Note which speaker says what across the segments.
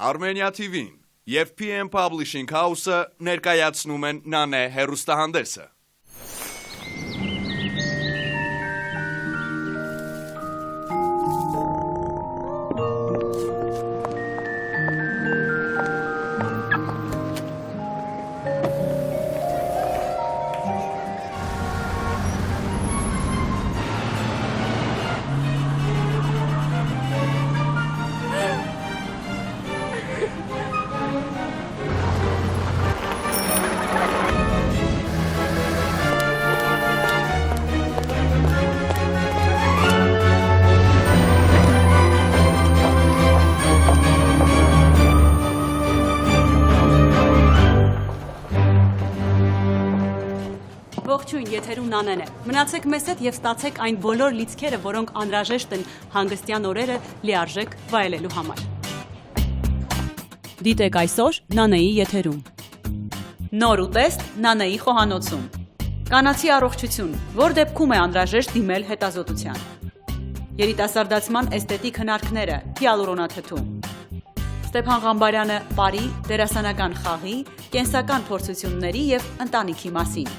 Speaker 1: Armenia TV-ին և PM Publishing House-ը ներկայացնում են Նանե հեռուստահանդեսը։
Speaker 2: Ողջույն, եթերում Նանեն է։ Մնացեք մեզ հետ և ստացեք այն բոլոր լիցքերը, որոնք անհրաժեշտ են հանգստյան օրերը լիարժեք վայելելու համար։ Դիտեք այսօր Նանեի եթերում։ Նոր ուտեստ Նանեի խոհանոցում։ Կանացի առողջություն, որ դեպքում է անհրաժեշտ դիմել հետազոտության։ Երիտասարդացման էսթետիկ հնարքները հիալուրոնաթթու։ Ստեփան Ղամբարյանը պարի, դերասանական խաղի, կենսական փորձությունների և ընտանիքի մասին։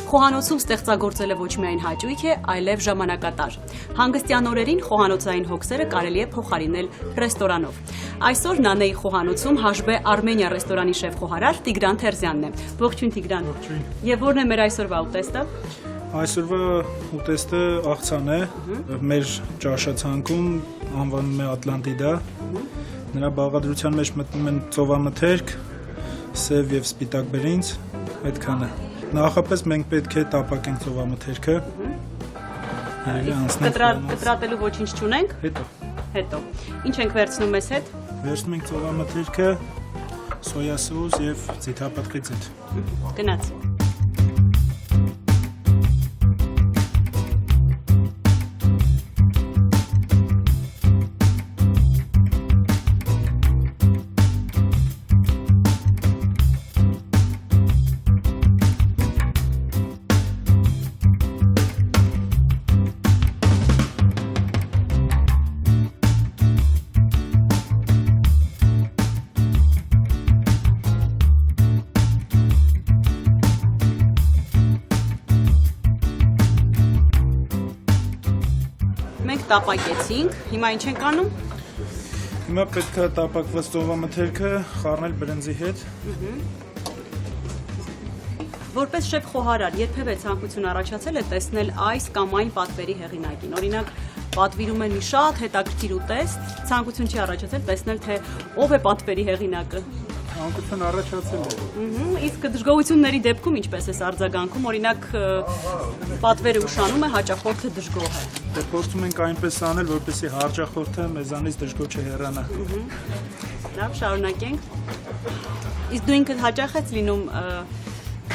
Speaker 2: Խոհանոցում ստեղծագործելը ոչ միայն հաճույք է, այլև ժամանակատար։ Հանգստյան օրերին խոհանոցային հոգսերը կարելի է փոխարինել ռեստորանով։ Այսօր Նանեի խոհանոցում հաշվի է Armenia ռեստորանի շեֆ-խոհարար Տիգրան Թերզյանն է։ Ողջույն Տիգրան։ Եվ որն է մեր այսօրվա ուտեստը։
Speaker 3: Այսօրվա ուտեստը աղցան է, մեր ճաշացանկում անվանում է Ատլանտիդա։ Նրա բաղադրության մեջ մտնում են ծովամթերք, սև և սպիտակ բրինձ, այդքանը։ Նախապես մենք պետք է տապակենք ծովամթերքը։
Speaker 2: Կտրատելու ոչինչ չունենք։ Հետո։ Ինչ ենք վերցնում մեզ հետ։
Speaker 3: Վերցնում ենք ծովամթերքը, սոյա սոուս և ձիթապտղի ձիթ։
Speaker 2: Գնաց։ Մենք տապակեցինք, հիմա ինչ ենք անում։
Speaker 3: Հիմա պետք է տապակված ծովամթերքը խառնել բրինձի հետ։
Speaker 2: Որպես շեֆ-խոհարար երբևէ ցանկություն առաջացել է տեսնել այս կամ այն պատվերի հեղինակին։ Օրինակ, պատվիրում են մի շատ հետաքրքիր ուտեստ, ցանկություն չի առաջացել տեսնել, թե ով է պատվերի հեղինակը։
Speaker 3: Ցանկություն առաջացել է։
Speaker 2: Իսկ դժգոհությունների դեպքում ինչպես է արձագանքում, օրինակ պատվերը ուշանում է, հաճախորդը դժգոհ է։
Speaker 3: Դե փորձում ենք այնպես անել, որպեսզի հաճախորդը մեզանից դժգոհ չհեռանա։
Speaker 2: Լավ, շարունակենք։ Իսկ դու ինքդ հաճախ ես լինում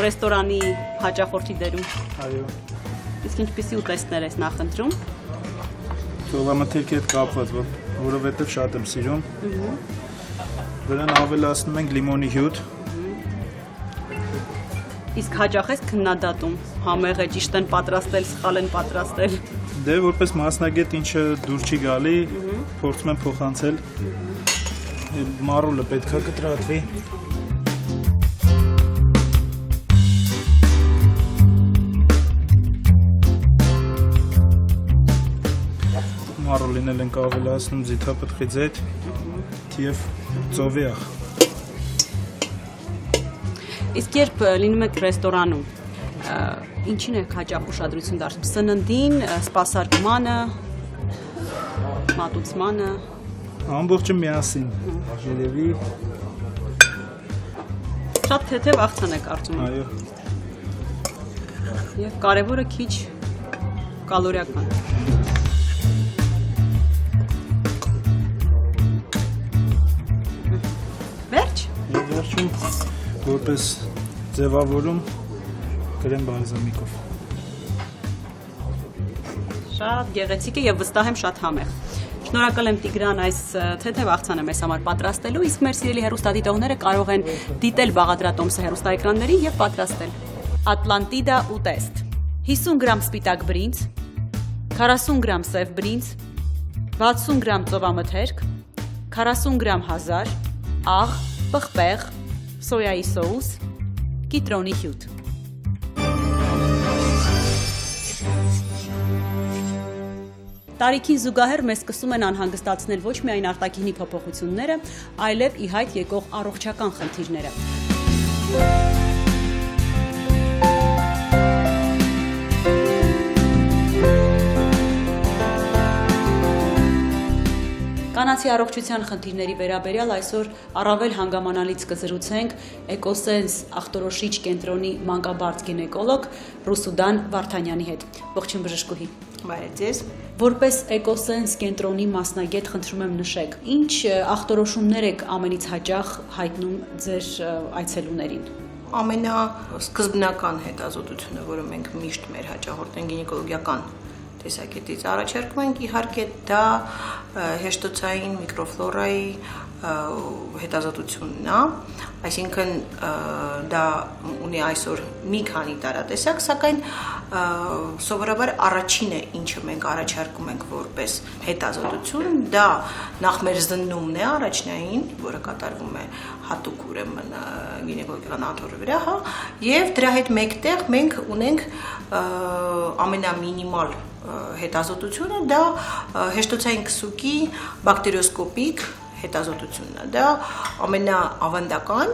Speaker 2: ռեստորանի հաճախորդի դերում։
Speaker 3: Այո։
Speaker 2: Իսկ ինչպիսի ուտեստներ ես նախընտրում։
Speaker 3: Ծովամթերքի հետ կապված, որովհետև շատ եմ սիրում։ Դրան ավելացնում ենք լիմոնի հյութ։
Speaker 2: Իսկ հաճախ ես քննադատում, համեղ է, ճիշտ են պատրաստել, սխալ են պատրաստել։
Speaker 3: Դե որպես մասնագետ ինչը դուր չի գալի, փորձում եմ փոխանցել։ Մարուլը պետք է կտրատվի։ Մարուլին էլ ենք ավելացնում ձիթապտղի ձեթ և ծովիախ։
Speaker 2: Իսկ երբ լինում եք ռեստորանում, ինչին եք հաճախ ուշադրություն դարձնում։ Սննդին, սպասարկմանը, մատուցմանը։
Speaker 3: Ամբողջը միասին։ Երևի։
Speaker 2: Շատ թեթև աղցան եք կարծում։
Speaker 3: Այո։
Speaker 2: Եվ կարևորը քիչ կալորիական։ Վերջ։
Speaker 3: Եվ վերջում որպես ձևավորում կրեմ բալզամիկով։
Speaker 2: Շատ գեղեցիկ է և վստահ եմ շատ համեղ։ Շնորհակալ եմ Տիգրան այս թեթև աղցանը մեզ համար պատրաստելու, իսկ մեր սիրելի հեռուստադիտողները կարող են դիտել բաղադրատոմսը հեռուստաէկրաններին և պատրաստել։ Ատլանտիդա ուտեստ։ 50 գրամ սպիտակ բրինձ, 40 գրամ սև բրինձ, 60 գրամ ծովամթերք, 40 գրամ հազար, աղ, պղպեղ, սոյայի սոուս, կիտրոնի հյութ։ Տարիքին զուգահեռ մեզ սկսում են անհանգստացնել ոչ միայն արտաքինի փոփոխությունները, այլև ի հայտ եկող առողջական խնդիրները։ Կանացի առողջության խնդիրների վերաբերյալ այսօր առավել հանգամանալից կզրուցենք Էկոսենս ախտորոշիչ կենտրոնի մանկաբարձ գինեկոլոգ Ռուսուդան Վարդանյանի հետ։ Ողջույն բժշկուհի։
Speaker 4: Բարև ձեզ։
Speaker 2: Որպես Էկոսենս կենտրոնի մասնագետ խնդրում եմ նշեք, ինչ ախտորոշումներ եք ամենից հաճախ հայտնում ձեր այցելուներին։
Speaker 4: Ամենասկզբնական հետազոտությունը, որը մենք միշտ մեր հաճախորդներին գինեկոլոգիական տեսակետից առաջարկում ենք, իհարկե դա հեշտոցային միկրոֆլորայի հետազոտությունն է, այսինքն դա ունի այսօր մի քանի տարատեսակ, սակայն սովորաբար առաջինը, ինչը մենք առաջարկում ենք որպես հետազոտություն, դա նախ մեր զննումն է առաջնային, որը կատարվում է հատուկ ուրեմն գինեկոլոգիական աթոռի վրա, եւ դրա հետ մեկտեղ մենք ունենք ամենամինիմալ հետազոտությունը, դա հեշտոցային քսուկի բակտերիոսկոպիկ հետազոտությունն է, դա ամենաավանդական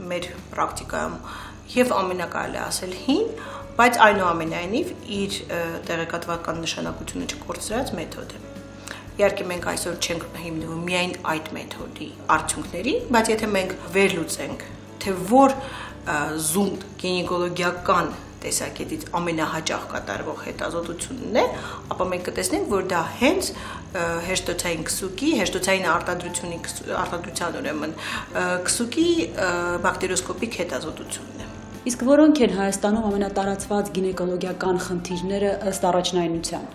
Speaker 4: մեր պրակտիկայում եւ ամենակարելի ասել հին, բայց այնուամենայնիվ իր տեղեկատվական նշանակությունը չկորցրած մեթոդ է։ Իհարկե մենք այսօր չենք հիմնվում միայն այդ մեթոդի արդյունքների, բայց եթե մենք վերլուծենք, թե որ զունդ գինեկոլոգիական տեսակետից ամենահաճախ կատարվող հետազոտությունն է, ապա մենք կտեսնենք, որ դա հենց հեշտոցային քսուկի, հեշտոցային արտադրության ուրեմն քսուկի բակտերիոսկոպիկ հետազոտությունն է։
Speaker 2: Իսկ որոնք են Հայաստանում ամենատարածված գինեկոլոգիական խնդիրները ըստ առաջնայնության։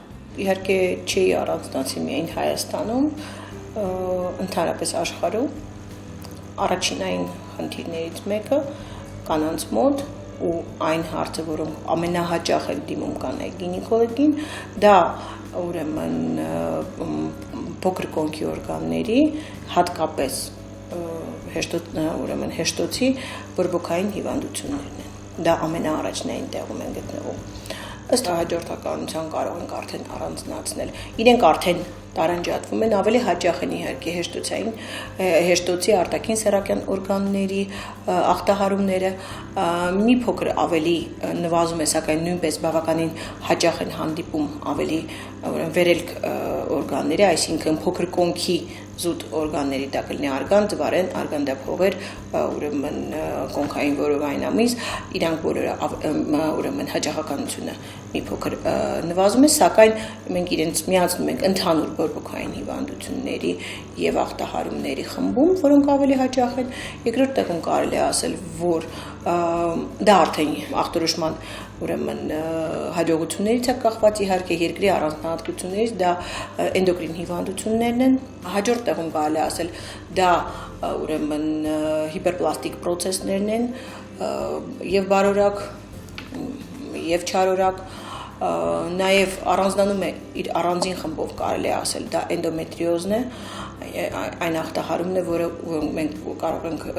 Speaker 4: Իհարկե չի առանձնացի միայն Հայաստանում, ընդհանրապես աշխարհում առաջինային խնդիրներից մեկը կանանց մոտ ու այն հարցը, որոնք ամենահաճախ են դիմում կանայք գինեկոլոգին, դա ուրեմն փոքր կոնքի օրգանների, հատկապես հեշտոցի բորբոքային հիվանդություններն են։ Դա ամենաառաջնային տեղում են գտնվում։ Ըստ հաջորդականության կարող ենք արդեն առանձնացնել։ Իրենք արդեն տարանջատվում են, ավելի հաճախ են իհարկե հեշտոցի արտաքին սեռական օրգանների ախտահարումները, մի փոքր ավելի նվազում է, սակայն նույնպես բավականին հաճախ են հանդիպում ավելի վերելք օրգանների, այսինքն փոքր կոնքի զուտ օրգանների, դա կլինի արգան, ծվարեն, արգանդափողեր, ուրեմն կոնքային որովային ամիս, իրանք բոլորը ուրեմն հաճախականությունը մի փոքր նվազում է, սակայն մենք իրենց միացնում ենք ընդհանուր բորբոքային հիվանդությունների եւ ախտահարումների խմբում, որոնք ավելի հաճախ են։ Երկրորդ տեղում կարելի է ասել, որ դա արդեն ախտորոշման ուրեմն հաջողություններից է կախված, իհարկե երկրի առանձնահատկություններից, դա էնդոկրին հիվանդություններն են։ Հաջորդ տեղում կարելի է ասել, դա ուրեմն հիպերպլաստիկ պրոցեսներն են եւ բարորակ եւ չարորակ, նաեւ առանձնանում է իր առանձին խմբով կարելի է ասել, դա էնդոմետրիոզն է, այն ախտահարումն է, որը մենք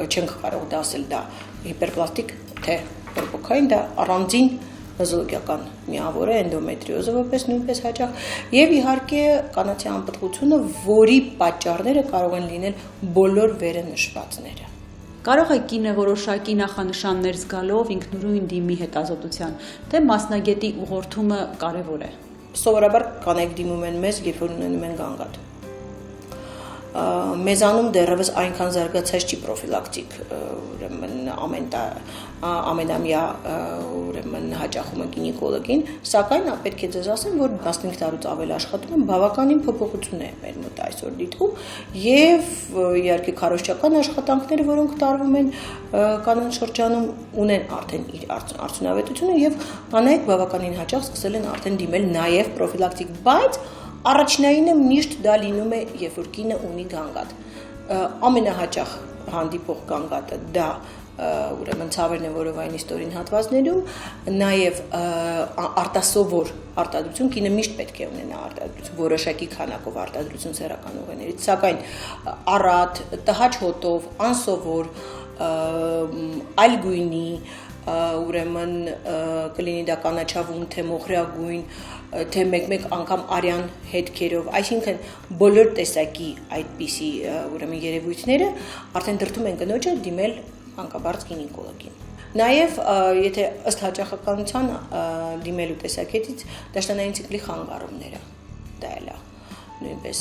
Speaker 4: չենք կարող դասել, դա հիպերպլաստիկ թե բորբոքային, դա առանձին նոզոլոգիական միավոր է, էնդոմետրիոզը որպես նույնպես հաճախ, եւ իհարկե կանացի անպտղությունը, որի պատճառները կարող են լինել բոլոր վերը նշվածները։
Speaker 2: Կարող է կինը որոշակի նախանշաններ զգալով ինքնուրույն դիմի հետազոտության, թե մասնագետի ուղղորդումը կարևոր է։
Speaker 4: Սովորաբար կանայք դիմում են մեզ, երբ որ ունենում են գանգատ։ Մեզանում դեռևս այնքան զարգացած չի պրոֆիլակտիկ ուրեմն ամենամյա ուրեմն հաճախումը գինեկոլոգին, սակայն պետք է ձեզ ասեմ, որ 15 տարուց ավել աշխատում եմ, բավականին փոփոխություն է մեր մոտ այսօր դիտվում եւ իհարկե քարոզչական աշխատանքները, որոնք տարվում են կանանց շրջանում, ունեն արդեն իր արդյունավետությունը եւ կանայք բավականին հաճախ սկսել են արդեն դիմել նաեւ պրոֆիլակտիկ, բայց առաջնայինը միշտ դա լինում է, երբ որ կինը ունի գանգատ։ Ամենահաճախ հանդիպող գանգատը դա ուրեմն ցավերն են որովային իստորին հատվածներում, նաև արտասովոր արտադրություն, կինը միշտ պետք է ունենա արտադրություն, որոշակի քանակով արտադրություն սեռական ուղիներից, սակայն առատ, տհաճ հոտով, անսովոր, այլ գույնի, ուրեմն կլինի դա կանաչավուն, թե մոխրագույն, թե մեկ-մեկ անգամ արյան հետքերով, այսինքն բոլոր տեսակի այդպիսի ուրեմն երևույթները արդեն դրդում են կնոջը դիմել մանկաբարձ գինեկոլոգին։ Նաև եթե ըստ հաճախականության դիմելու տեսակետից դաշտանային ցիկլի խանգարումները դա էլ է նույնպես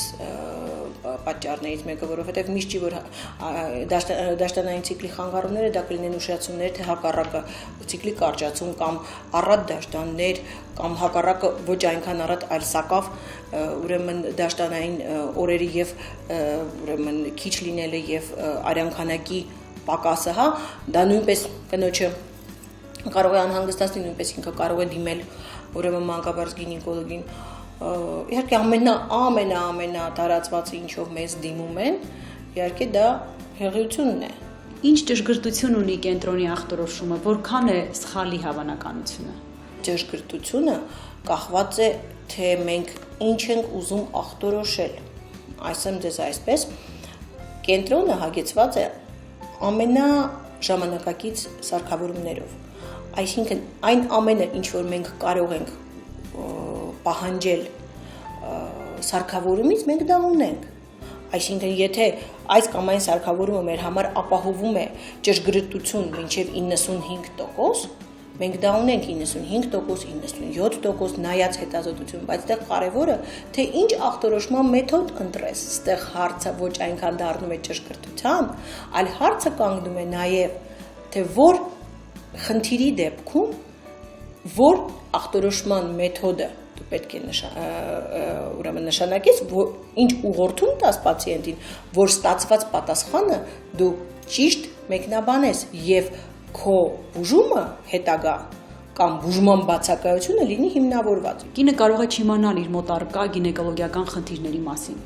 Speaker 4: պատճառներից մեկը, որովհետև միշտ չի որ դաշտանային ցիկլի խանգարումները դա կլինեն ուշացումներ, թե հակառակը ցիկլի կարճացում կամ առատ դաշտաններ կամ հակառակը ոչ այնքան առատ, այլ սակավ ուրեմն դաշտանային օրերի եւ ուրեմն քիչ լինելը եւ արյան քանակի պակասը, հա, դա նույնպես կնոջը կարող է անհանգստացնել, նույնպես ինքը կարող է դիմել ուրեմն մանկաբարձ գինեկոլոգին իհարկե ամենա տարածվածը ինչով մեզ դիմում են, իհարկե դա հեղիությունն է։
Speaker 2: Ինչ ճշգրտություն ունի կենտրոնի ախտորոշումը, որքան է սխալի հավանականությունը։
Speaker 4: Ճշգրտությունը կախված է, թե մենք ինչ ենք ուզում ախտորոշել։ Այսինքն դες այսպես, կենտրոնը հագեցված է ամենաժամանակակից սարքավորումներով։ Այսինքն այն ամենը, ինչ որ մենք կարող ենք պահանջել սարքավորումից մենք դա ունենք, այսինքն եթե այս կամ այն սարքավորումը մեր համար ապահովում է ճշգրտություն մինչև 95%, մենք դա ունենք 95%, 97% նայած հետազոտություն, բայց այդտեղ կարևորը թե ինչ ախտորոշման մեթոդ ընտրես, այդտեղ հարցը ոչ այնքան դառնում է ճշգրտության, այլ հարցը կանգնում է նաև թե որ խնդիրի դեպքում որ ախտորոշման մեթոդը դու պետք է ուրեմն նշանակես, ինչ ուղղորդում տաս պացիենտին, որ ստացված պատասխանը դու ճիշտ մեկնաբանես եւ քո բուժումը հետագա կամ բուժման բացակայությունը լինի հիմնավորված։
Speaker 2: Կինը կարող է չիմանալ իր մոտ առկա գինեկոլոգիական խնդիրների մասին։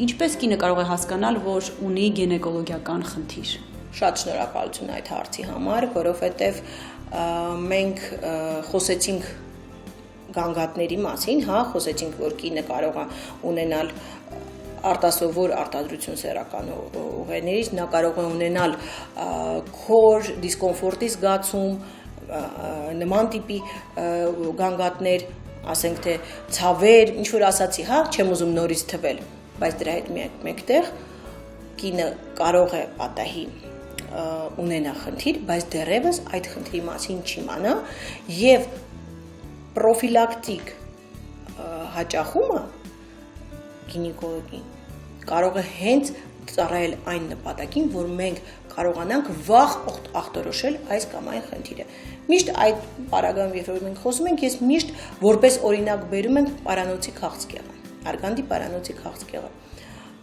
Speaker 2: Ինչպես կինը կարող է հասկանալ, որ ունի գինեկոլոգիական խնդիր։
Speaker 4: Շատ շնորհակալություն այդ հարցի համար, որովհետեւ մենք խոսեցինք գանգատների մասին, հա, խոսեցինք, որ կինը կարող է ունենալ արտասովոր արտադրություն սեռական ուղիներից, նա կարող է ունենալ քոր, դիսկոմֆորտի զգացում, նման տիպի գանգատներ, ասենք թե ցավեր, ինչ որ ասացի, հա, չեմ ուզում նորից թվել, բայց դրա հետ մեկտեղ կինը կարող է պատահի ունենա խնդիր, բայց դեռևս այդ խնդրի մասին չիմանա եւ պրոֆիլակտիկ հաճախումը գինեկոլոգին կարող է հենց ծառայել այն նպատակին, որ մենք կարողանանք վաղ ախտորոշել այս կամ այն խնդիրը։ Միշտ այդ պարագայում, երբ որ մենք խոսում ենք, ես միշտ որպես օրինակ բերում եմ պարանոցի քաղցկեղը, արգանդի պարանոցի քաղցկեղը,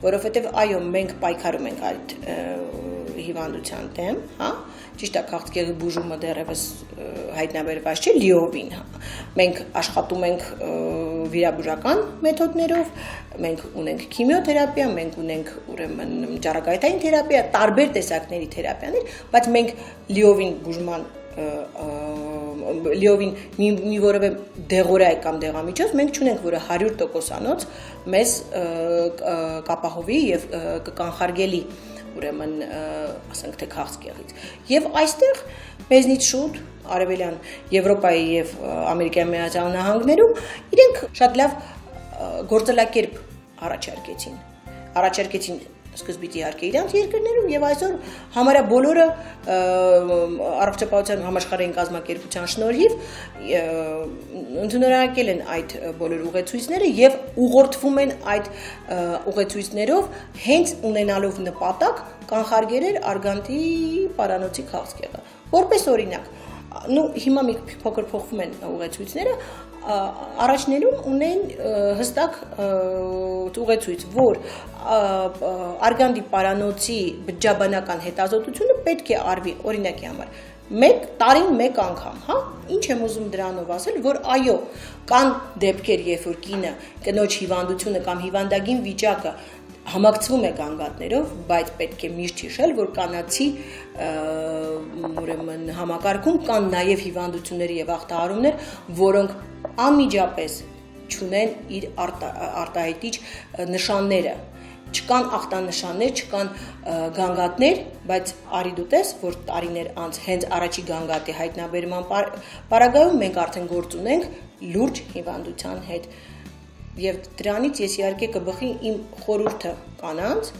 Speaker 4: որովհետև այո, մենք պայքարում ենք այդ հիվանդության դեմ, հա, ճիշտ է, քաղցկեղի բուժումը դեռևս հայտնաբերված չէ լիովին, հա։ Մենք աշխատում ենք վիրաբուժական մեթոդներով, մենք ունենք քիմիոթերապիա, մենք ունենք ուրեմն ճառագայթային թերապիա, տարբեր տեսակների թերապիաներ, բայց մենք լիովին բուժման լիովին մի որևէ դեղորայք կամ դեղամիջոց մենք չունենք, որը 100%-անոց մեզ կապահովի եւ կկանխարգելի ուրեմն ասենք թե քաղցկեղից։ Եվ այստեղ մեզնից շուտ արևելյան Եվրոպայի եւ Ամերիկայի Միացյալ Նահանգներում իրենք շատ լավ գործելակերպ առաջարկեցին սկզբից իհարկե իրանց երկրներում եւ այսօր համարյա բոլորը առողջապահության համաշխարհային կազմակերպության շնորհիվ ընդունակել են այդ բոլոր ուղեցույցները եւ ուղղորդվում են այդ ուղեցույցներով հենց ունենալով նպատակ կանխարգելել արգանդի պարանոցի քաղցկեղը։ Որպես օրինակ, հիմա մի փոքր փոխվում են ուղեցույցները, առաջներում ունեն հստակ ուղեցույց, որ արգանդի պարանոցի բջջաբանական հետազոտությունը պետք է արվի օրինակի համար տարին մեկ անգամ, հա, ինչ եմ ուզում դրանով ասել, որ այո, կան դեպքեր, երբ որ կինը կնոջ հիվանդությունը կամ հիվանդագին վիճակը համակցվում է գանգատներով, բայց պետք է միշտ հիշել, որ կանացի ուրեմն համակարգում կան նաև հիվանդություններ եւ ախտահարումներ, որոնք անմիջապես չունեն իր արտահայտիչ նշանները։ Չկան ախտանշաններ, չկան գանգատներ, բայց արի դու տես, որ տարիներ անց հենց առաջի գանգատի հայտնաբերման պարագայում մենք արդեն գործ ունենք լուրջ հիվանդության հետ։ Եվ դրանից ես իհարկե կբխի իմ խորհուրդը կանանց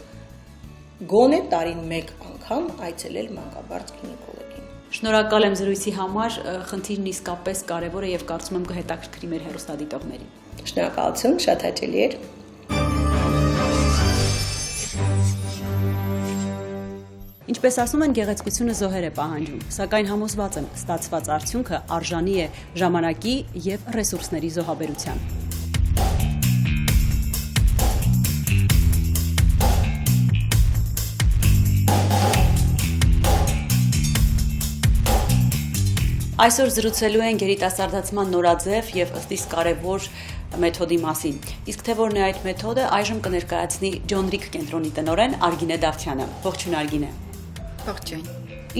Speaker 4: գոնե տարին մեկ անգամ այցելել մանկաբարձ գինեկոլոգին։
Speaker 2: Շնորհակալ եմ զրույցի համար, խնդիրն իսկապես կարևոր է եւ կարծում եմ կհետաքրքրի մեր հեռուստադիտողներին։
Speaker 4: Շնորհակալություն, շատ հաճելի էր։
Speaker 2: Ինչպես ասում են, գեղեցկությունը զոհեր է պահանջում, սակայն համոզված եմ, ստացված արդյունքը արժանի է ժամանակի եւ ռեսուրսների զոհաբերության։ Այսօր զրուցելու ենք երիտասարդացման նորաձև եւ ըստ իս կարևոր մեթոդի մասին։ Իսկ թե որն է այդ մեթոդը, այժմ կներկայացնի John Rick կենտրոնի տնօրեն Արգինե Դավթյանը։ Ողջույն Արգինե։
Speaker 5: Ողջույն։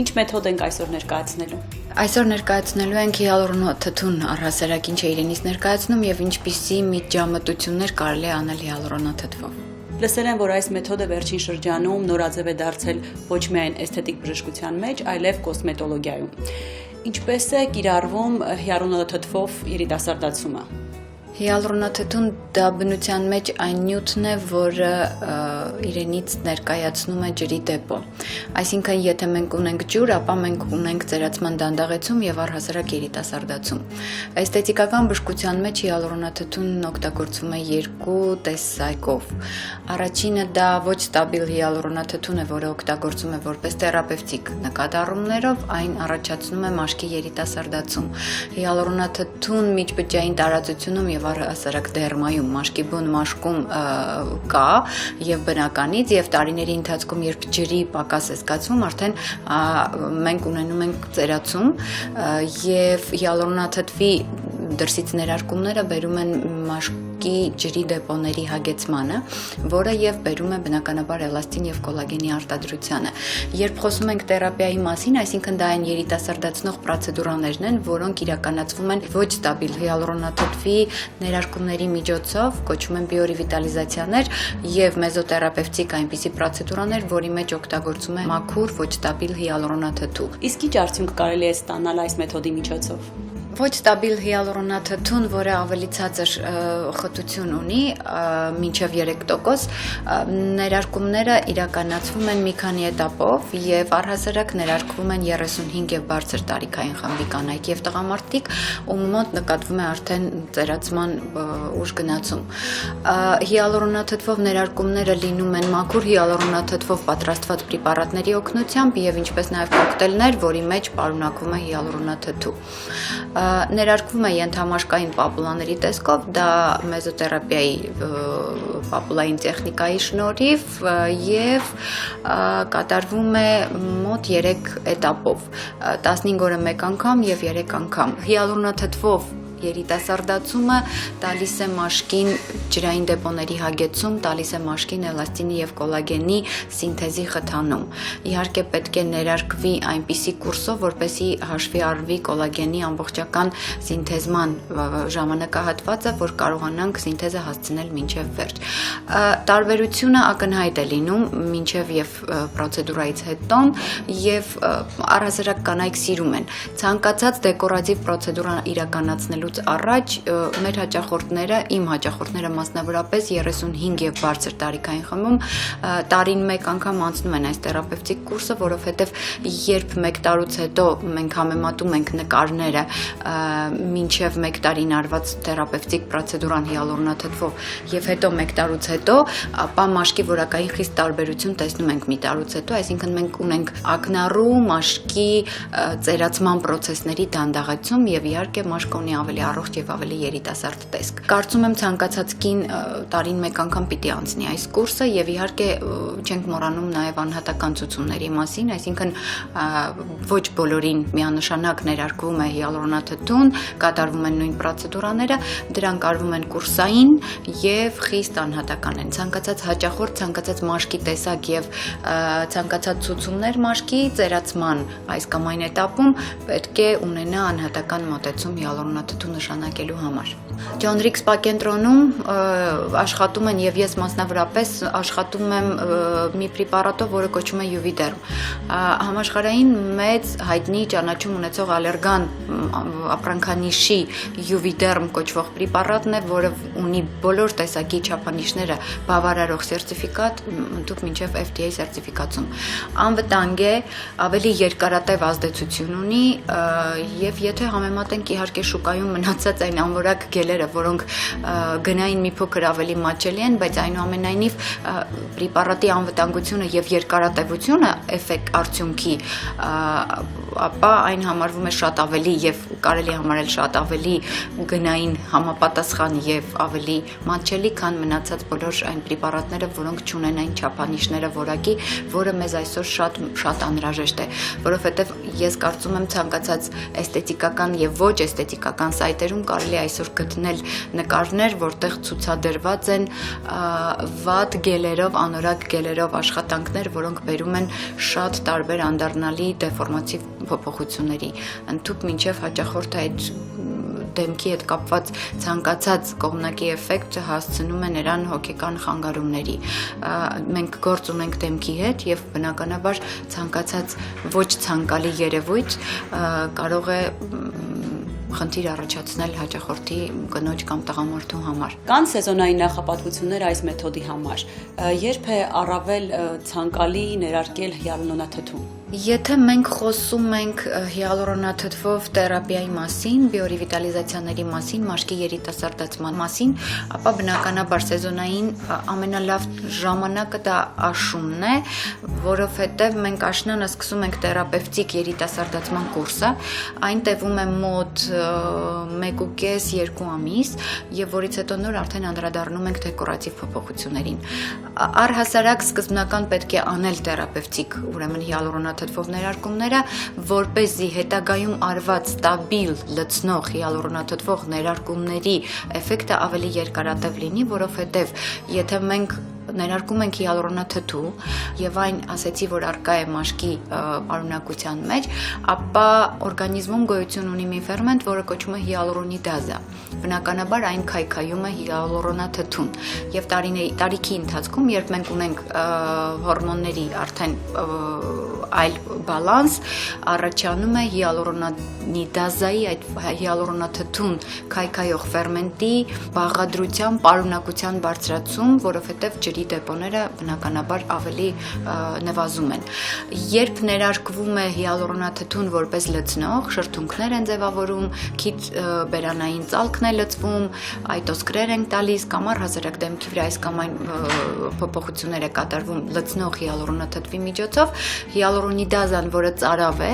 Speaker 2: Ինչ մեթոդ ենք այսօր ներկայացնելու։
Speaker 5: Այսօր ներկայացնելու ենք հիալուրոնաթթուն առհասարակ ինչ է իրենից ներկայացնում եւ ինչպիսի միջամտություններ կարելի է անել հիալուրոնաթթվով։
Speaker 2: Լսել եմ, որ այս մեթոդը վերջին շրջանում նորաձև է դարձել ոչ միայն էսթետիկ բժշկության մեջ, այլև կոսմետոլոգիայում։ Ինչպես է կիրառվում հիալուրոնաթթվով երիտասարդացումը։
Speaker 5: Հիալուրոնաթթուն դա բնության մեջ այն նյութն է, որը իրենից ներկայացնում է ջրի դեպո։ Այսինքն, եթե մենք ունենք ջուր, ապա մենք ունենք ծերացման դանդաղեցում եւ առհասարակ երիտասարդացում։ Էսթետիկական բժշկության մեջ հիալուրոնաթթունն օգտագործվում է երկու տեսակով։ Առաջինը դա ոչ ստաբիլ հիալուրոնաթթուն է, որը օգտագործվում է որպես թերապևտիկ նկատառումներով, այն առաջացնում է մաշկի երիտասարդացում։ Հիալուրոնաթթուն միջբջջային տարածությունում եւ առհասարակ դերմայում մաշկի բուն մաշկում կա եւ բնականից եւ տարիների ընթացքում երբ ջրի պակաս է զգացվում արդեն մենք ունենում ենք ծերացում եւ հիալուրոնաթթվի դրսից ներարկումները բերում են մաշկի ջրի դեպոների հագեցմանը, որը եւ բերում է բնականաբար էլաստին եւ կոլագենի արտադրությանը։ Երբ խոսում ենք թերապիայի մասին, այսինքն դա այն երիտասարդացնող պրոցեդուրաներն են, որոնք իրականացվում են ոչ ստաբիլ հիալուրոնաթթվի ներարկումների միջոցով, կոչվում են բիորևիտալիզացիաներ եւ մեզոթերապևտիկ այնպիսի պրոցեդուրաներ, որի մեջ օգտագործում է մաքուր ոչ ստաբիլ հիալուրոնաթթու։
Speaker 2: Իսկ ինչ արդյունք կարելի է ստանալ այս մեթոդի միջոցով։
Speaker 5: Ոչ ստաբիլ հիալուրոնաթթուն, որը ավելի ցածր խտություն ունի, մինչև 3%, ներարկումները իրականացվում են մի քանի էտապով եւ առհասարակ ներարկվում են 35 եւ բարձր տարիքային խմբի կանայք եւ տղամարդիկ, ում մոտ նկատվում է արդեն ծերացման ուժ գնացում։ Հիալուրոնաթթվով ներարկումները լինում են մաքուր հիալուրոնաթթվով պատրաստված պրեպարատների օգնությամբ եւ ինչպես նաեւ կոկտեյլներ, որի մեջ պարունակվում է հիալուրոնաթթու։ Ներարկվում է ենթամաշկային պապուլաների տեսքով, դա մեզոթերապիայի պապուլային տեխնիկայի շնորհիվ եւ կատարվում է մոտ 3 էտապով, 15 օրը 1 անգամ եւ 3 անգամ։ Հիալուրոնաթթվով երիտասարդացումը տալիս է մաշկին ջրային դեպոների հագեցում, տալիս է մաշկին էլաստինի եւ կոլագենի սինթեզի խթանում։ Իհարկե պետք է ներարկվի այնպիսի կուրսով, որպեսզի հաշվի առնվի կոլագենի ամբողջական սինթեզման ժամանակահատվածը, որ կարողանանք սինթեզը հասցնել մինչև վերջ։ Տարբերությունը ակնհայտ է լինում մինչև եւ պրոցեդուրայից հետո եւ առհասարակ կանայք սիրում են։ Ցանկացած դեկորատիվ պրոցեդուրա իրականացնելու առաջ մեր հաճախորդները, իմ հաճախորդները մասնավորապես 35 եւ բարձր տարիքային խմբում տարին 1 անգամ անցնում են այս թերապևտիկ կուրսը, որովհետեւ երբ 1 տարուց հետո մենք համեմատում ենք նկարները մինչեւ 1 տարին արված թերապևտիկ պրոցեդուրան հիալուրոնաթթվով եւ հետո 1 տարուց հետո, ապա մաշկի որակային խիստ տարբերություն տեսնում ենք մի տարուց հետո, այսինքն մենք ունենք ակնառու մաշկի ծերացման process-ների դանդաղեցում եւ իհարկե մաշկը ունի ավելի ավելի առողջ եւ ավելի երիտասարդ տեսք։ Կարծում եմ ցանկացած կին տարին մեկ անգամ պիտի անցնի այս կուրսը եւ իհարկե չենք մոռանում նաեւ անհատական ցուցումների մասին, այսինքն ոչ բոլորին միանշանակ ներարկվում է հիալուրոնաթթուն, կատարվում են նույն պրոցեդուրաները, դրանք արվում են կուրսային եւ խիստ անհատական են։ Ցանկացած հաճախորդ, ցանկացած մաշկի տեսակ եւ ցանկացած ցուցումներ մաշկի ծերացման այս կամ այն этаպում պետք է ունենա անհատական մոտեցում հիալուրոնաթթու նշանակելու համար։ John Rick Spa կենտրոնում աշխատում են եւ ես մասնավորապես աշխատում եմ մի պրեպարատով, որը կոչվում է Juvederm։ Համաշխարհային մեծ հայտնի ճանաչում ունեցող ալերգան ապրանքանիշի Juvederm կոչվող պրեպարատն է, որը ունի բոլոր տեսակի չափանիշները բավարարող սերտիֆիկատ, ընդհանուր մինչև FDA սերտիֆիկացում։ Անվտանգ է, ավելի երկարատև ազդեցություն ունի եւ եթե համեմատենք իհարկե շուկայում մնացած այն անորակ գելերը, որոնք գնային մի փոքր ավելի մատչելի են, բայց այնուամենայնիվ պրեպարատի անվտանգությունը եւ երկարատևությունը էֆեկտ արդյունքի, ապա այն համարվում է շատ ավելի եւ կարելի համարել շատ ավելի գնային համապատասխան եւ ավելի մատչելի, քան մնացած բոլոր այն պրեպարատները, որոնք չունեն այն չափանիշները որակի, որը մեզ այսօր շատ անհրաժեշտ է, որովհետեւ ես կարծում եմ ցանկացած էսթետիկական եւ ոչ էսթետիկական սայթերում կարելի այսօր գտնել նկարներ, որտեղ ցուցադրված են վատ գելերով, անորակ գելերով աշխատանքներ, որոնք բերում են շատ տարբեր անդառնալի դեֆորմատիվ փոփոխությունների, ընդհանուր մինչև հաճախորդ այդ դեմքի հետ կապված ցանկացած կողմնակի էֆեկտը հասցնում է նրան հոգեկան խանգարումների։ Մենք գործ ունենք դեմքի հետ եւ բնականաբար ցանկացած ոչ ցանկալի երևույթ կարող է խնդիր առաջացնել հաճախորդի կնոջ կամ տղամարդու համար։
Speaker 2: Կան սեզոնային նախապատվություններ այս մեթոդի համար։ Երբ է առավել ցանկալի ներարկել հիալուրոնաթթու։
Speaker 5: Եթե մենք խոսում ենք հիալուրոնաթթվով թերապիայի մասին, բիոռևիտալիզացիաների մասին, մաշկի երիտասարդացման մասին, ապա բնականաբար սեզոնային ամենալավ ժամանակը դա աշունն է, որովհետև մենք աշնանը սկսում ենք թերապևտիկ երիտասարդացման կուրսը, այն տևում է մոտ 1.5-2 ամիս, եւ որից հետո նոր արդեն անդրադառնում ենք դեկորատիվ փոփոխություններին։ Առհասարակ սկզբնական պետք է անել թերապևտիկ, ուրեմն հիալուրոնաթթվով ներարկումները, որպեսզի հետագայում արված ստաբիլ լցնող հիալուրոնաթթվող ներարկումների էֆեկտը ավելի երկարատև լինի, որովհետև եթե մենք ներարկում ենք հիալուրոնաթթու եւ այն ասեցի, որ արկա է մաշկի պարունակության մեջ, ապա օրգանիզմում գոյություն ունի մի ֆերմենտ, որը կոչվում է հիալուրոնիդազա։ Բնականաբար այն քայքայում է հիալուրոնաթթուն եւ տարիքի ընթացքում, երբ մենք ունենք հորմոնների արդեն այլ բալանս, առաջանում է հիալուրոնիդազայի այդ հիալուրոնաթթուն քայքայող ֆերմենտի բաղադրության պարունակության բարձրացում, որովհետեւ ջրի դեպոները բնականաբար ավելի նվազում են։ Երբ ներարկվում է հիալուրոնաթթուն որպես լցնող, շրթունքներ են ձևավորում, քիչ բերանային ծալքն է լցվում, այտոսկրեր են տալիս կամ առհասարակ դեմքի վրա այս կամ այն փոփոխություններ է կատարվում լցնող հիալուրոնաթթվի միջոցով, հիալուրոնիդազան, որը ծարավ է,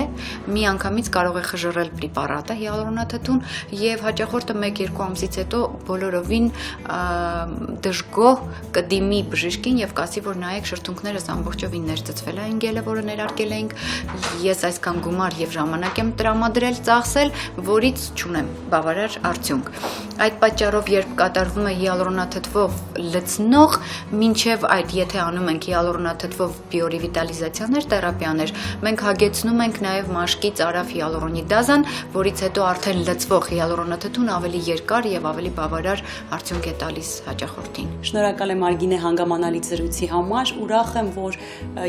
Speaker 5: միանգամից կարող է խժռել պրեպարատը հիալուրոնաթթուն եւ հաճախորդը 1-2 ամսից հետո բոլորովին դժգոհ կդիմի բժիշկին եւ կասի, որ նայեք շրթունքներս ամբողջովին ներծծվել է այն գելը, որը ներարկել էինք, ես այսքան գումար եւ ժամանակ եմ տրամադրել, ծախսել, որից չունեմ բավարար արդյունք։ Այդ պատճառով երբ կատարվում է հիալուրոնաթթվով լցնող, մինչև այդ եթե անում ենք հիալուրոնաթթվով բիոռևիտալիզացիաներ, թերապիաներ, մենք հագեցնում ենք նաեւ մաշկի ծարավ հիալուրոնիդազան, որից հետո արդեն լցվող հիալուրոնաթթուն ավելի երկար եւ ավելի բավարար արդյունք է տալիս հաճախորդին։
Speaker 2: Շնորհակալ եմ Արգինե հանգամանալի զրույցի համար, ուրախ եմ, որ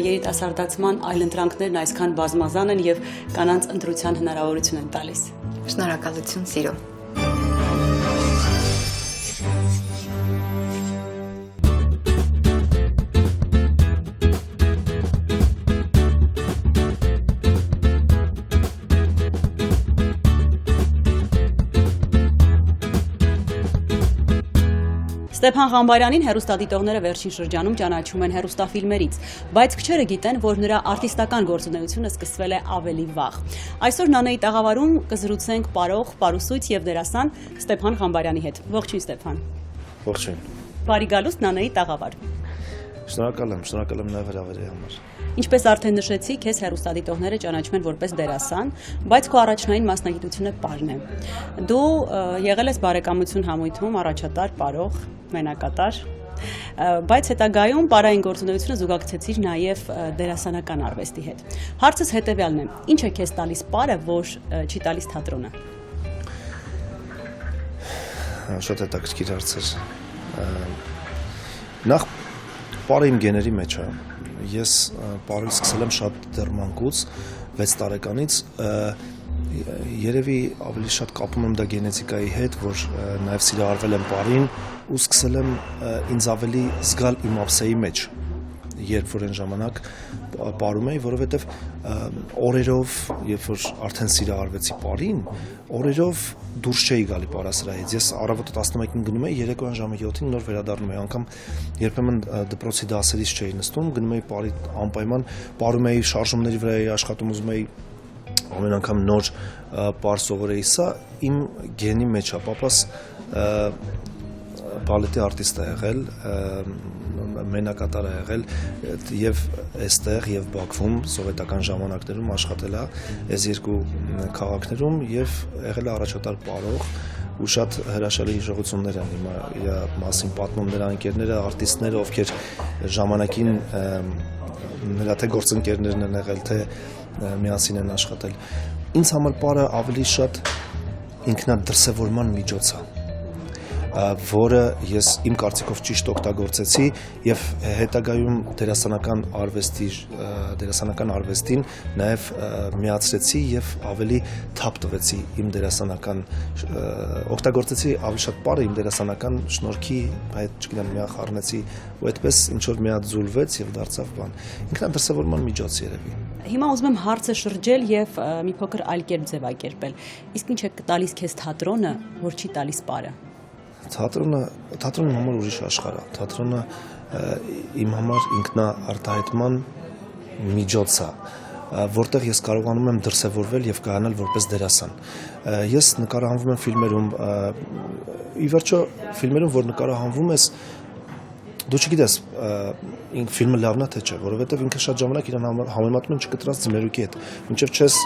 Speaker 2: երիտասարդացման այլընտրանքներն այսքան բազմազան են եւ կանանց ընտրության հնարավորություն են տալիս։
Speaker 5: Շնորհակալություն, սիրո։
Speaker 2: Ստեփան Ղամբարյանին հեռուստադիտողները վերջին շրջանում ճանաչում են հեռուստաֆիլմերից, բայց քչերը գիտեն, որ նրա արտիստական գործունեությունը սկսվել է ավելի վաղ։ Այսօր Նանեի տաղավարում կզրուցենք պարող, պարուսույց եւ դերասան Ստեփան Ղամբարյանի հետ։ Ողջույն Ստեփան։
Speaker 6: Ողջույն։
Speaker 2: Բարի գալուստ Նանեի տաղավար։
Speaker 6: Շնորհակալ եմ նաև հրավերի համար։
Speaker 2: Ինչպես արդեն նշեցի, քեզ հեռուստադիտողները ճանաչում են որպես դերասան, բայց քո առաջնային մասնագիտությունը պարն է։ Դու եղել ես բարեկամություն համույթում առաջատար, պարող, մենակատար, բայց հետագայում պարային գործունեությունը զուգակցեցիր նաև դերասանական արվեստի հետ։ Հարցս հետևյալն է. ինչ է քեզ տալիս պարը, որ չի տալիս թատրոնը։
Speaker 6: Շատ հետաքրքիր հարց էր։ Նախ պարը իմ գեների մեջ է։ Ես պարույց սկսել եմ շատ դեռ մանկուց, 6 տարեկանից, երևի ավելի շատ կապում եմ դա գենետիկայի հետ, որ նաև սիրահարվել եմ պարին ու սկսել եմ ինձ ավելի զգալ իմ ափսեի մեջ, երբ որ այն ժամանակ պարում էի, որովհետև օրերով, երբ որ արդեն սիրահարվեցի պարին, օրերով դուրս չէի գալի պարասրահից։ Ես առավոտը 11-ին գնում էի, երեկոյան ժամը 7-ին նոր վերադառնում էի, անգամ երբեմն դպրոցի դասերից չէի նստում, գնում էի պարի անպայման, պարում էի, շարժումների վրա էի աշխատում, ուզում էի ամեն անգամ նոր պար սովորեի։ Սա իմ գենի մեջ է, պապաս բալետի արտիստ է եղել, մենակատար է եղել եւ այստեղ եւ Բաքվում սովետական ժամանակներում աշխատել է այս երկու քաղաքներում եւ եղել է առաջատար պարող ու շատ հրաշալի հիշողություններ են հիմա իր մասին պատմում նրա ընկերները, արտիստները, ովքեր ժամանակին նրա թե գործընկերներն են եղել, թե միասին են աշխատել։ Ինձ համար պարը ավելի շատ ինքնադրսևորման միջոց է, որը ես իմ կարծիքով ճիշտ օգտագործեցի եւ հետագայում դերասանական արվեստին նաեւ միացրեցի եւ ավելի թափ տվեցի իմ դերասանական օգտագործեցի ավելի շատ պարը իմ դերասանական շնորհքի այդ չգիտեմ միա խառնեցի ու այդպես ինչ որ միաձուլվեց եւ դարձավ բան ինքնադրսևորման միջոց երևի։
Speaker 2: Հիմա ուզում եմ հարցը շրջել եւ մի փոքր այլ կերպ ձևակերպել։ Իսկ ինչ է տալիս քեզ թատրոնը, որ չի տալիս պարը։
Speaker 6: Թատրոնը իմ համար ուրիշ աշխարհ է։ Թատրոնը իմ համար ինքնաարտահայտման միջոց է, որտեղ ես կարողանում եմ դրսևորվել եւ կայանալ որպես դերասան։ Ես նկարահանվում եմ ֆիլմերում, ի վերջո ֆիլմերում, որ նկարահանվում ես, դու չգիտես ֆիլմը լավն է թե չէ, որովհետեւ ինքը շատ ժամանակ իրան համեմատում են չկտրած ձմերուկի հետ, մինչեւ չես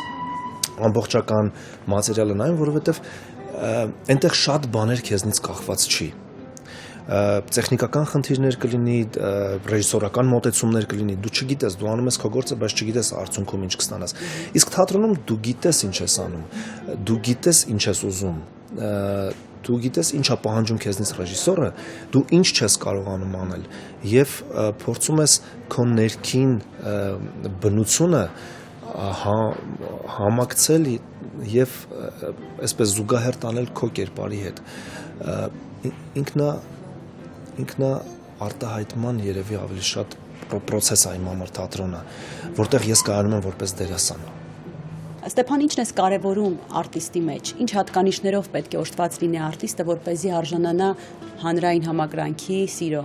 Speaker 6: ամբողջական մատերիալը նայում, որովհետեւ այնտեղ շատ բաներ քեզնից կախված չի։ Տեխնիկական խնդիրներ կլինի, ռեժիսորական մոտեցումներ կլինի, դու չգիտես, դու անում ես քո գործը, բայց չգիտես արդյունքում ինչ կստանաս։ Իսկ թատրոնում դու գիտես ինչ ես անում, դու գիտես ինչ ես ուզում, դու գիտես ինչ է պահանջում քեզնից ռեժիսորը, դու ինչ չես կարողանում անել եւ փորձում ես քո ներքին բնությունը համակցել եւ այսպես զուգահեռ տանել քո կերպարի հետ ինքնա արտահայտման երևի ավելի շատ process է իմ համար թատրոնը, որտեղ ես կայանում եմ որպես դերասան։
Speaker 2: Ստեփան, ինչն ես կարևորում արտիստի մեջ, ինչ հատկանիշներով պետք է օժտված լինի արտիստը, որպեսզի արժանանա հանրային համակրանքի, սիրո։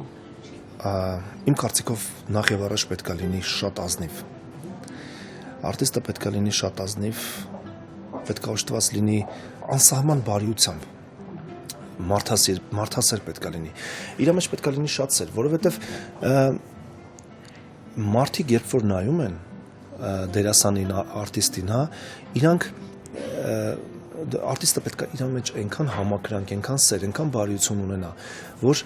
Speaker 6: Իմ կարծիքով նախ եւ առաջ պետք է լինի շատ ազնիվ։ Արտիստը պետք է լինի շատ ազնիվ, պետք է օժտված լինի անսահման բարիությամբ, մարդասեր պետք է լինի, իր մեջ պետք է լինի շատ սեր, որովհետև մարդիկ երբ որ նայում են դերասանին, արտիստին, իրանք արտիստը պետք է իր մեջ այնքան համակրանք, այնքան սեր, այնքան բարիություն ունենա, որ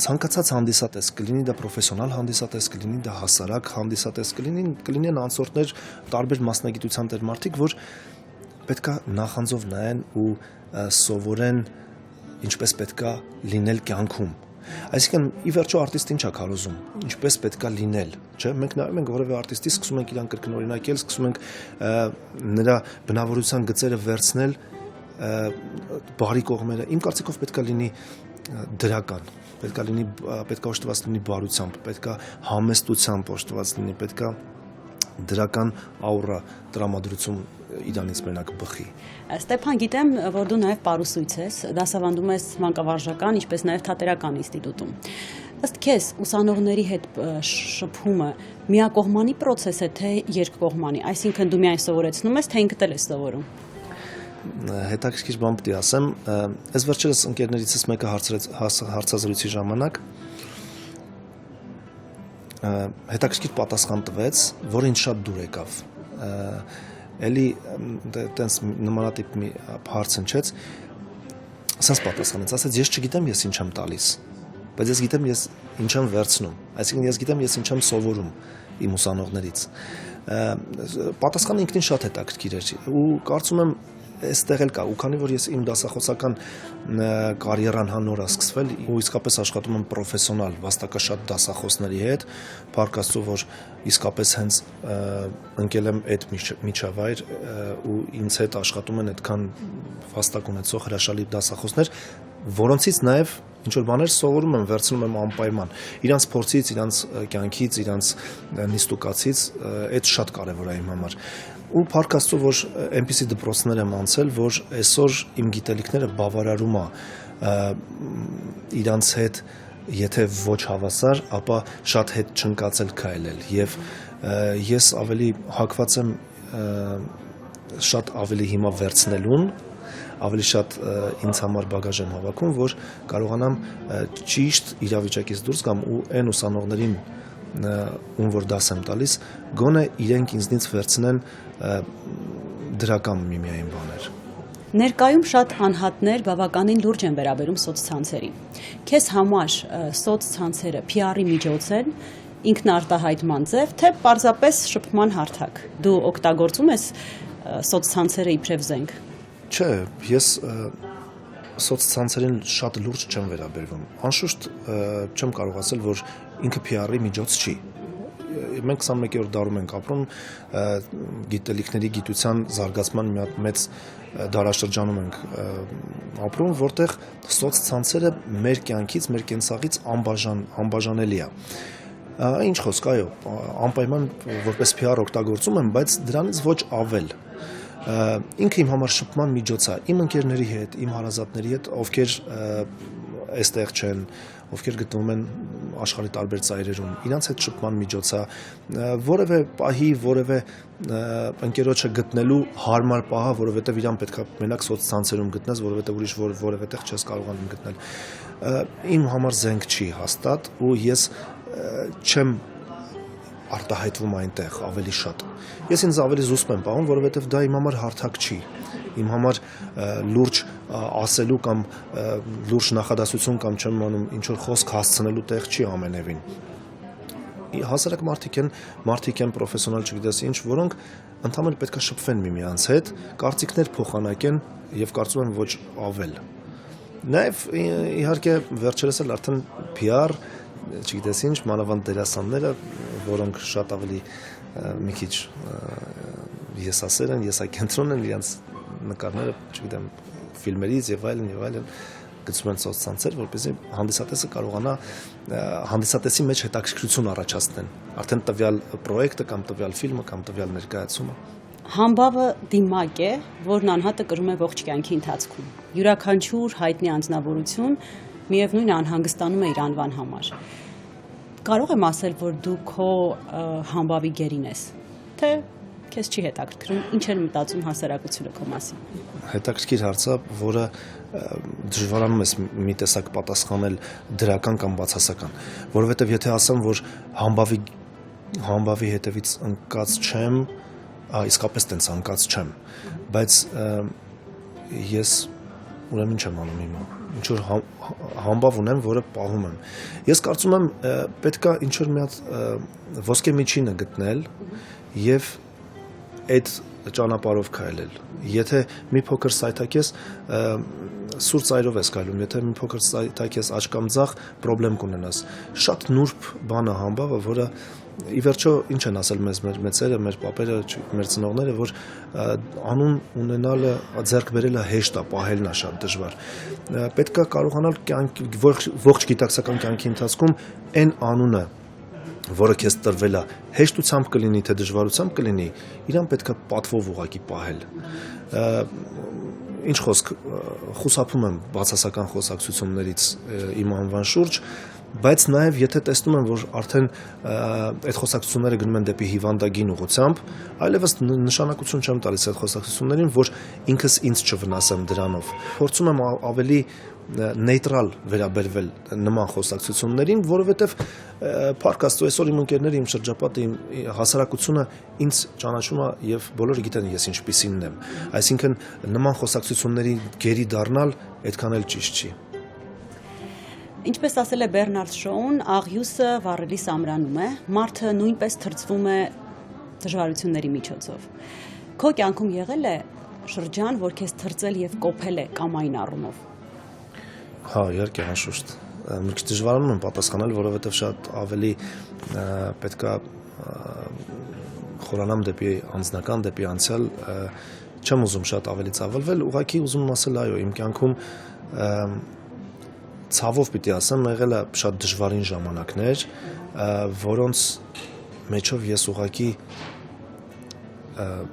Speaker 6: ցանկացած հանդիսատես կլինի դա պրոֆեսիոնալ հանդիսատես, կլինի դա հասարակ հանդիսատես, կլինեն անցորդներ, տարբեր մասնագիտության տեր մարդիկ, որ պետք է նախանձով նայեն ու սովորեն ինչպես պետք է լինել կյանքում։ Այսինքն ի վերջո արտիստը ինչ է քարոզում, ինչպես պետք է լինել, չէ՞։ Մենք նայում ենք որևէ արտիստի, սկսում ենք իրան կրկնօրինակել, սկսում ենք նրա բնավորության գծերը վերցնել բարի կողմերը։ Իմ կարծիքով պետք է լինի դրական, պետք է օժտված լինի բարությամբ, պետք է համեստությամբ օժտված լինի, պետք է դրական աուրա տրամադրություն իրանից մենակ բխի։
Speaker 2: Ստեփան, գիտեմ, որ դու նաև պարուսույց ես, դասավանդում ես մանկավարժական, ինչպես նաև թատերական ինստիտուտում։ Ըստ քեզ, ուսանողների հետ շփումը միակողմանի process է, թե երկկողմանի, այսինքն դու միայն սովորեցնում ես, թե ինքդ էլ ես սովորում։
Speaker 6: Հետաքրքիր բան պետք է ասեմ, այս վերջերս ընկերներիցս մեկը հարցազրույցի ժամանակ հետաքրքիր պատասխան տվեց, որը ինձ շատ դուր եկավ։ Էլի տենց նմանատիպ մի հարց հնչեց, ասած պատասխանեց, ասեց ես չգիտեմ ես ինչ եմ տալիս, բայց ես գիտեմ ես ինչ եմ վերցնում, այսինքն ես գիտեմ ես ինչ եմ սովորում իմ ուսանողներից։ Պատասխանը ինքնին շատ հետաքրքիր էր ու կարծում եմ այստեղ էլ կա, ու քանի որ ես իմ դասախոսական կարիերան նոր է սկսվել ու իսկապես աշխատում եմ պրոֆեսիոնալ վաստակաշատ դասախոսների հետ, փառք Աստծո, որ իսկապես հենց ընկել եմ այդ միջավայր ու ինձ հետ աշխատում են այդքան վաստակ ունեցող հրաշալի դասախոսներ, որոնցից նաև ինչ-որ բաներ սովորում եմ, վերցնում եմ անպայման։ Իրանց փորձից, իրանց կյանքից, իրանց նիստուկացից, այդ շատ կարևոր է իմ համար։ Ու փառք Աստծո, որ այնպիսի դպրոցներ եմ անցել, որ այսօր իմ գիտելիքները բավարարում է իրանց հետ, եթե ոչ հավասար, ապա շատ հետ չընկածել քայլել։ Եվ ես ավելի հակված եմ շատ ավելի հիմա վերցնելուն, ավելի շատ ինձ համար բագաժ եմ հավաքում, որ կարողանամ ճիշտ իրավիճակից դուրս գամ ու այն ուսանողներին, ում որ դաս եմ տալիս, գոնե իրենք ինձնից վերցնեն դրական միմիային բաներ։
Speaker 2: Ներկայում շատ անհատներ բավականին լուրջ են վերաբերում սոցցանցերին։ Քեզ համար սոցցանցերը PR-ի միջոց են, ինքնարտահայտման ձև, թե պարզապես շփման հարթակ։ Դու օգտագործում ես սոցցանցերը իբրև զենք։
Speaker 6: Չէ, ես սոցցանցերին շատ լուրջ չեմ վերաբերվում։ Անշուշտ չեմ կարող ասել, որ ինքը PR-ի միջոց չի։ Մենք 21-րդ դարում ենք ապրում, գիտելիքների գիտության զարգացման մի հատ մեծ դարաշրջանում ենք ապրում, որտեղ սոցցանցերը մեր կյանքից, մեր կենցաղից անբաժանելի է։ Ինչ խոսք, այո, անպայման որպես PR օգտագործում եմ, բայց դրանից ոչ ավել։ Ինքը իմ համար շփման միջոց է, իմ ընկերների հետ, իմ հարազատների հետ, ովքեր այստեղ չեն, ովքեր գտնվում են աշխարհի տարբեր ծայրերում, իրանց հետ շփման միջոց է, որևէ պահի, որևէ ընկերոջը գտնելու հարմար պահ, որովհետև իրան պետք է մենակ սոցցանցերում գտնես, որովհետև ուրիշ որևէ տեղ չես կարողանում գտնել։ Իմ համար զենք չի հաստատ ու ես չեմ արտահայտվում այնտեղ ավելի շատ։ Ես ինձ ավելի զուսպ եմ պահում, որովհետև դա իմ համար հարթակ չի։ Իմ համար լուրջ ասելու կամ լուրջ նախադասություն կամ չեմ անում ինչ-որ խոսք հասցնելու տեղ չի ամենևին։ Հասարակ մարդիկ են պրոֆեսիոնալ չգիտես ինչ, որոնք ընդհանրապես պետք է շփվեն միմյանց հետ, կարծիքներ փոխանակեն եւ կարծում եմ ոչ ավել։ Նաեւ իհարկե վերջերս էլ արդեն PR, չգիտես ինչ, մանավանդ դերասանները, որոնք շատ ավելի մի քիչ եսասեր են, եսակենտրոն են, իրենց նկարները, չգիտեմ, ֆիլմերից եւ այլն գցում են սոցցանցեր, որպեսզի հանդիսատեսը կարողանա հանդիսատեսի մեջ հետաքրքրություն առաջացնեն։ Արդեն տվյալ պրոյեկտը կամ տվյալ ֆիլմը կամ տվյալ ներկայացումը։
Speaker 2: Համբավը դիմակ է, որն անհատը կրում է ողջ կյանքի ընթացքում։ Յուրաքանչյուր հայտնի անձնավորություն միևնույն անհանգստանում է իր անվան համար։ Կարող եմ ասել, որ դու քո համբավի գերին ես, թե քեզ չի հետաքրքրում, ինչ են մտածում հասարակությունը քո մասին։
Speaker 6: Հետաքրքիր հարց է, որը դժվարանում ես մի տեսակ պատասխանել դրական կամ բացասական, որովհետև եթե ասեմ, որ համբավի հետևից ընկած չեմ, իսկապես տենց անկած չեմ, բայց ես ուրեմն չեմ անում հիմա, ինչ-որ համբավ ունեմ, որը պահում եմ։ Ես կարծում եմ պետք է ինչ-որ մի հատ ոսկե միջինը գտնել եւ այդ ճանապարհով քայլել։ Եթե մի փոքր սայթակես սուր ծայրով ես քայլում, եթե մի փոքր սայթակես աչքամ ձախ, խնդրեմ կունենաս։ Շատ նուրբ բան է համբավը, որը ի վերջո ինչ են ասել մեզ մեր մեծերը, մեր պապերը, մեր ծնողները, որ անուն ունենալը, ձեռք բերելը հեշտ է, պահելն է շատ դժվար։ Պետք է կարողանալ ողջ գիտակցական կյանքի ընթացքում այն անունը որը քեզ տրվել է, հեշտությամբ կլինի, թե դժվարությամբ կլինի, իրան պետք է պատվով ուղղակի պահել։ Ինչ խոսք, խուսափում եմ բացասական խոսակցություններից իմ անվան շուրջ, բայց նաև եթե տեսնում եմ, որ արդեն այդ խոսակցությունները գնում են դեպի հիվանդագին ուղղությամբ, այլևս նշանակություն չեմ տալիս այդ խոսակցություններին, որ ինքս ինձ չվնասեմ դրանով։ Փորձում եմ ավելի նեյտրալ վերաբերվել նման խոսակցություններին, որովհետև փառք Աստծո այսօր իմ ընկերները, իմ շրջապատը, իմ հասարակությունը ինձ ճանաչում է եւ բոլորը գիտեն ես ինչպիսինն եմ։ Այսինքն նման խոսակցությունների գերի դառնալ այդքան էլ ճիշտ չի։
Speaker 2: Ինչպես ասել է Բեռնարդ Շոուն, աղյուսը վառելի սամրանում է, մարդը նույնպես թրծվում է դժվարությունների միջոցով։ Քո կյանքում եղել է շրջան, որ քեզ թրծել եւ կոփել է կամային առումով։
Speaker 6: Հա, իհարկե, անշուշտ։ Մի քիչ դժվարանում եմ պատասխանել, որովհետև շատ ավելի պետք է խորանամ դեպի անձնական, դեպի անցյալ, չեմ ուզում շատ ավելի ծավալվել, ուղղակի ուզում եմ ասել, այո, իմ կյանքում ցավով պիտի ասեմ, եղել է շատ դժվարին ժամանակներ, որոնց մեջով ես ուղղակի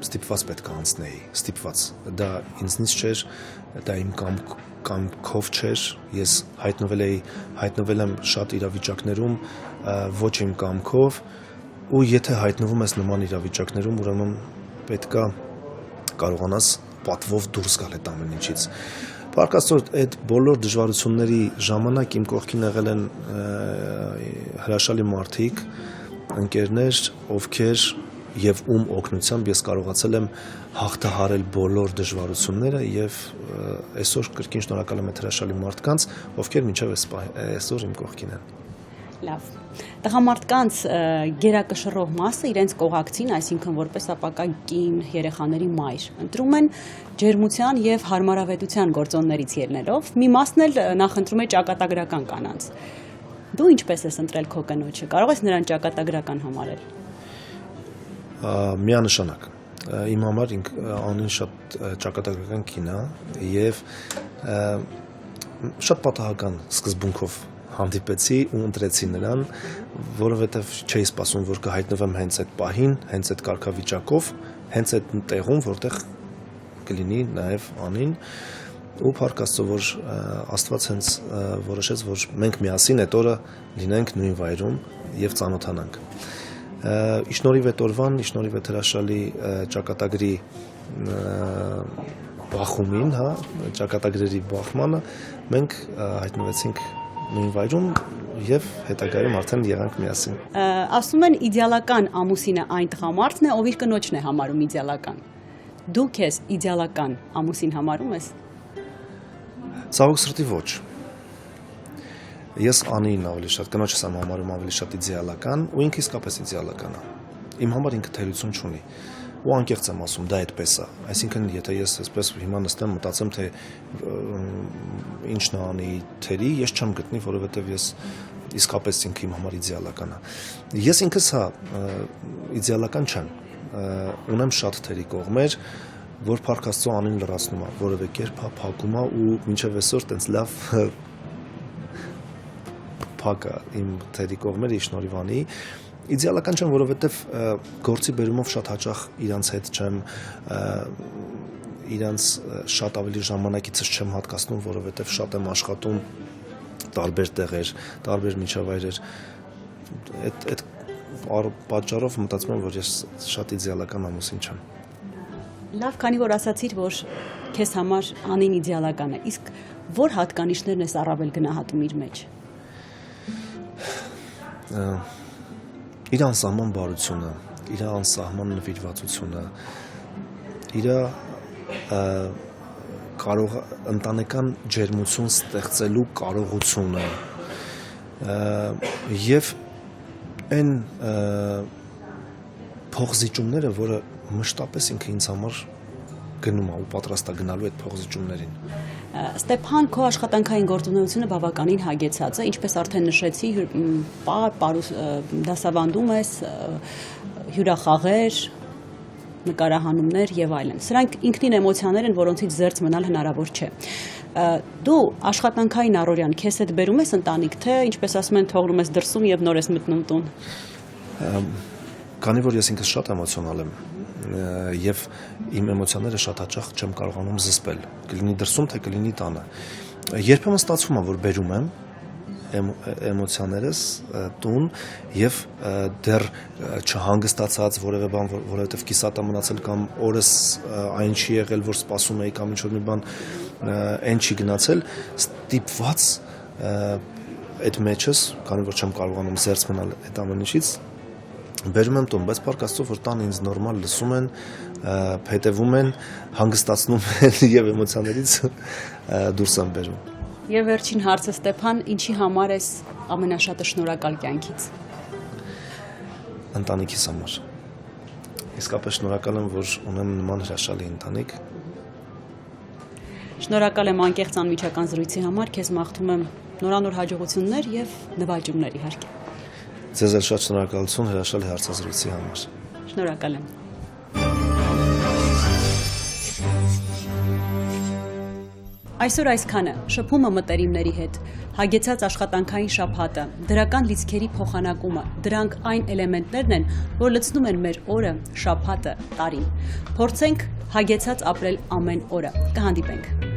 Speaker 6: ստիպված պետք է անցնեի, ստիպված։ Դա ինձնից չէր, դա իմ կամքով չէր, ես հայտնվել եմ շատ իրավիճակներում, ոչ իմ կամքով, ու եթե հայտնվում ես նման իրավիճակներում, ուրեմն պետք է կարողանաս պատվով դուրս գալ այդ ամեն ինչից։ Փառք Աստծո, այդ բոլոր դժվարությունների ժամանակ իմ կողքին եղել են հրաշալի մարդիկ, ընկերներ, ովքեր եւ ում օգնությամբ ես կարողացել եմ հաղթահարել բոլոր դժվարությունները եւ այսօր կրկին շնորհակալ եմ այդ հրաշալի մարդկանց, ովքեր մինչեւ այսօր իմ կողքին են։
Speaker 2: Լավ։ Տղամարդկանց գերակշռող մասը իրենց կողակցին, այսինքն որպես ապական կին, երեխաների մայր, ընտրում են ջերմության եւ հարմարավետության գործոններից ելնելով, մի մասն էլ նախընտրում է ճակատագրական կանանց։ Դու ինչպես ես ընտրել քո կնոջը, կարող ես նրան ճակատագրական համարել։
Speaker 6: Միանշանակ։ Իմ համար անին շատ ճակատագրական կին է եւ շատ պատահական սկզբունքով հանդիպեցի ու ընտրեցի նրան, որովհետև չէի սպասում, որ կհայտնվեմ հենց այդ պահին, հենց այդ կարգավիճակով, հենց այդ տեղում, որտեղ կլինի նաև անին, ու փառք Աստծո, որ Աստված հենց որոշեց, որ մենք միասին այդ օրը լինենք նույն վայրում եւ ծանոթանանք։ Իշնորհիվ այդ օրվան, իշնորհիվ այդ հրաշալի ճակատագրի բախումին, հա, ճակատագրերի բախմանը, մենք հայտնվեցինք նույն վայրում եւ հետագայում արդեն եղանք միասին։
Speaker 2: Ասում են իդեալական ամուսինը այն տղամարդն է, ով իր կնոջն է համարում իդեալական։ Դու քեզ իդեալական ամուսին համարում ես։
Speaker 6: Ցավոք սրտի ոչ։ Ես անին ավելի շատ, կնոջս եմ համարում ավելի շատ իդեալական, ու ինքը իսկապես իդեալական է։ Իմ համար ինքը թերություն չունի։ Ու անկեղծ եմ ասում, դա այդպես է։ Այսինքն, եթե ես այսպես հիմա նստեմ, մտածեմ, թե ինչն է անի թերի, ես չեմ գտնի, որովհետև ես իսկապես ինքը իմ համար իդեալական է։ Ես ինքս հա իդեալական չեմ։ Ունեմ շատ թերի կողմեր, որ փառք Աստծո անին լրացնում է, որևէ կերպ փակում է ու մինչև այսօր տենց լավ փակա իմ թերի կողմերը շնորհիվ անի։ Իդեալական չեմ, որովհետև գործի բերումով շատ հաճախ իրանց հետ չեմ, իրանց շատ ավելի ժամանակիցս չեմ հատկացնում, որովհետև շատ եմ աշխատում տարբեր տեղեր, տարբեր միջավայրեր։ Այդ պատճառով մտածում եմ, որ ես շատ իդեալական ամուսին չեմ։
Speaker 2: Լավ, քանի որ ասացիր, որ քեզ համար անին իդեալական է, իսկ որ հատկանիշներն ես առավել գնահատում իր մեջ։
Speaker 6: Իր անսահման բարությունը, իր անսահման նվիրվածությունը, իր ընտանեկան ջերմություն ստեղծելու կարողությունը եւ այն փոխզիջումները, որը մշտապես ինքը ինձ համար գնում է ու պատրաստ է գնալու այդ փոխզիջումներին։
Speaker 2: Ստեփան, քո աշխատանքային գործունեությունը բավականին հագեցած է, ինչպես արդեն նշեցի, դասավանդում ես, հյուրախաղեր, նկարահանումներ եւ այլն։ Սրանք ինքնին էմոցիաներ են, որոնցից զերծ մնալ հնարավոր չէ։ Դու աշխատանքային առօրյան քեզ հետ բերում ես ընտանիք, թե ինչպես ասում են, թողնում ես դրսում եւ նոր ես մտնում տուն։
Speaker 6: Քանի որ ես ինքս շատ էմոցիոնալ եմ եւ իմ էմոցիաները շատ հաճախ չեմ կարողանում զսպել, կլինի դրսում, թե կլինի տանը։ Երբեմն ստացվում է, որ բերում եմ էմոցիաներս տուն եւ դեռ չհանգստացած որևէ բան, որովհետեւ կիսատ եմ մնացել կամ օրս այն չի եղել, որ սպասում էի կամ ինչ-որ մի բան այն չի գնացել, ստիպված այդ մեջս, քանի որ չեմ կարողանում զերծ մնալ այդ ամեն ինչից, բերում եմ տուն, բայց փառք Աստծո, որ տանը ինձ նորմալ լսում են, հետևում են, հանգստացնում են եւ էմոցիաներից դուրս եմ բերում։
Speaker 2: Եվ վերջին հարցը Ստեփան, ինչի համար ես ամենաշատը շնորհակալ կյանքից։
Speaker 6: Ընտանիքիս համար։ Իսկապես շնորհակալ եմ, որ ունեմ նման հրաշալի ընտանիք։
Speaker 2: Շնորհակալ եմ անկեղծ անմիջական զրույցի համար, քեզ մաղթում եմ նորանոր հաջողություններ եւ նվաճումներ իհարկե։
Speaker 6: Ձեզ էլ շատ շնորհակալություն հրաշալի հարցազրույցի համար։
Speaker 2: Շնորհակալ եմ։ Այսօր այսքանը, շփումը մտերիմների հետ, հագեցած աշխատանքային շաբաթը, դրական լիցքերի փոխանակումը, դրանք այն էլեմենտներն են, որ լցնում են մեր օրը, շաբաթը, տարին։ Փորձենք հագեցած ապրել ամեն օրը։ Կհանդիպենք։